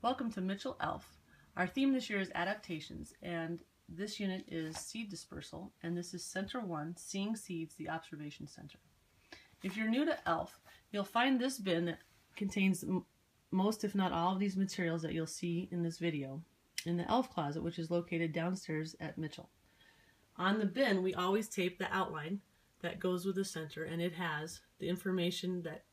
Welcome to Mitchell ELF. Our theme this year is Adaptations, and this unit is Seed Dispersal, and this is Center 1, Seeing Seeds, the Observation Center. If you're new to ELF, you'll find this bin that contains most, if not all, of these materials that you'll see in this video in the ELF closet, which is located downstairs at Mitchell. On the bin, we always tape the outline that goes with the center, and it has the information that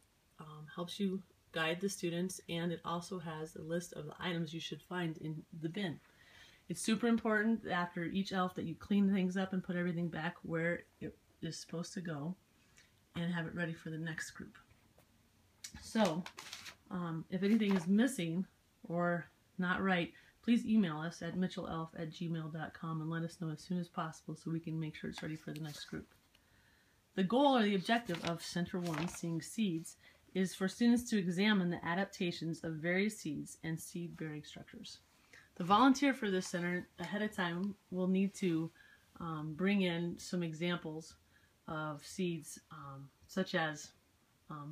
helps you guide the students, and it also has a list of the items you should find in the bin. It's super important after each ELF that you clean things up and put everything back where it is supposed to go and have it ready for the next group. So if anything is missing or not right, please email us at mitchellelf@gmail.com and let us know as soon as possible so we can make sure it's ready for the next group. The goal or the objective of Center 1, Seeing Seeds, is for students to examine the adaptations of various seeds and seed-bearing structures. The volunteer for this center ahead of time will need to bring in some examples of seeds, such as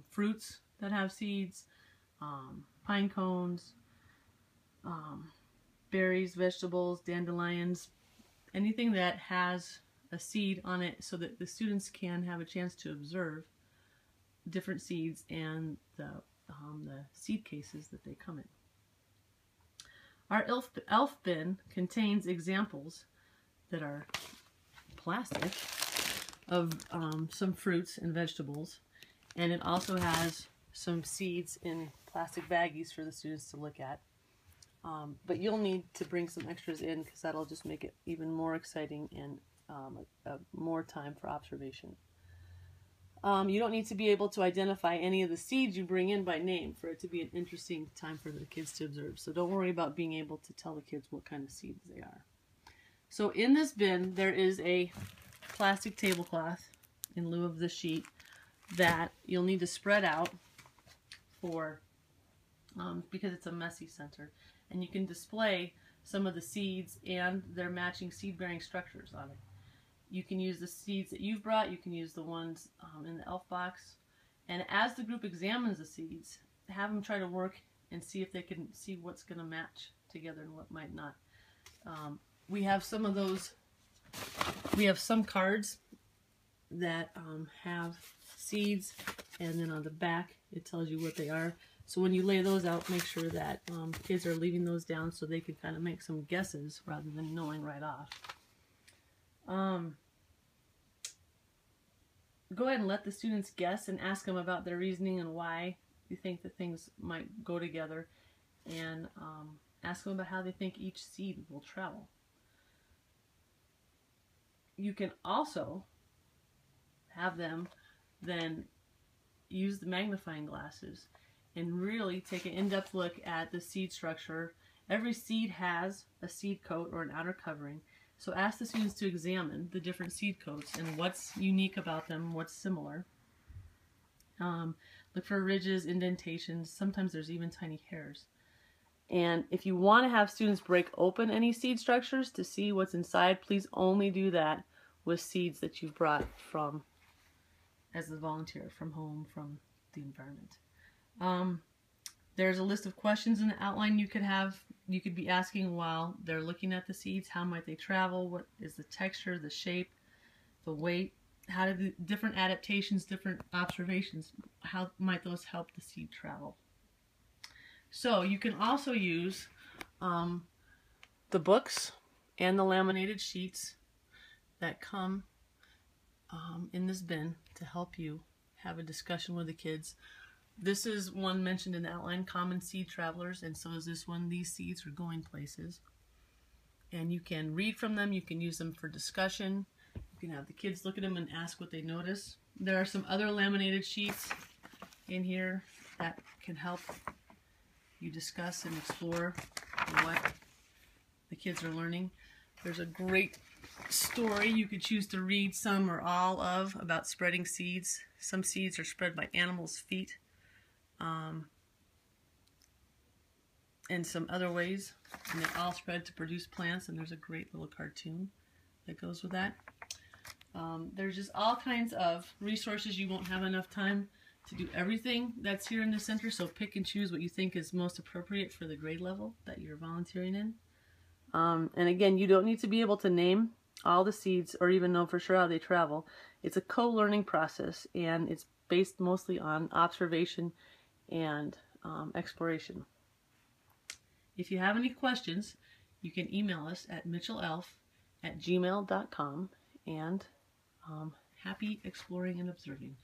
fruits that have seeds, pine cones, berries, vegetables, dandelions, anything that has a seed on it so that the students can have a chance to observe different seeds and the seed cases that they come in. Our ELF bin contains examples that are plastic of some fruits and vegetables, and it also has some seeds in plastic baggies for the students to look at. But you'll need to bring some extras in because that'll just make it even more exciting and more time for observation. You don't need to be able to identify any of the seeds you bring in by name for it to be an interesting time for the kids to observe. So don't worry about being able to tell the kids what kind of seeds they are. So in this bin, there is a plastic tablecloth in lieu of the sheet that you'll need to spread out for because it's a messy center. And you can display some of the seeds and their matching seed-bearing structures on it. You can use the seeds that you've brought, you can use the ones in the ELF box, and as the group examines the seeds, have them try to work and see if they can see what's going to match together and what might not. We have some of those, we have some cards that have seeds, and then on the back it tells you what they are. So when you lay those out, make sure that kids are leaving those down so they can kind of make some guesses rather than knowing right off. Go ahead and let the students guess and ask them about their reasoning and why you think that things might go together, and ask them about how they think each seed will travel. You can also have them then use the magnifying glasses and really take an in-depth look at the seed structure. Every seed has a seed coat or an outer covering. So ask the students to examine the different seed coats and what's unique about them, what's similar. Look for ridges, indentations, sometimes there's even tiny hairs. And if you want to have students break open any seed structures to see what's inside, please only do that with seeds that you've brought from, as a volunteer, from home, from the environment. There's a list of questions in the outline you could be asking while they're looking at the seeds. How might they travel? What is the texture, the shape, the weight? How do the different adaptations, different observations, how might those help the seed travel? So you can also use the books and the laminated sheets that come in this bin to help you have a discussion with the kids. This is one mentioned in the outline, common seed travelers, and so is this one. These seeds are going places. And you can read from them, you can use them for discussion, you can have the kids look at them and ask what they notice. There are some other laminated sheets in here that can help you discuss and explore what the kids are learning. There's a great story you could choose to read some or all of about spreading seeds. Some seeds are spread by animals' feet. And some other ways, and they all spread to produce plants, and there's a great little cartoon that goes with that. There's just all kinds of resources. You won't have enough time to do everything that's here in the center, so pick and choose what you think is most appropriate for the grade level that you're volunteering in. And again, you don't need to be able to name all the seeds or even know for sure how they travel. It's a co-learning process, and it's based mostly on observation and exploration. If you have any questions, you can email us at mitchellelf@gmail.com, and happy exploring and observing.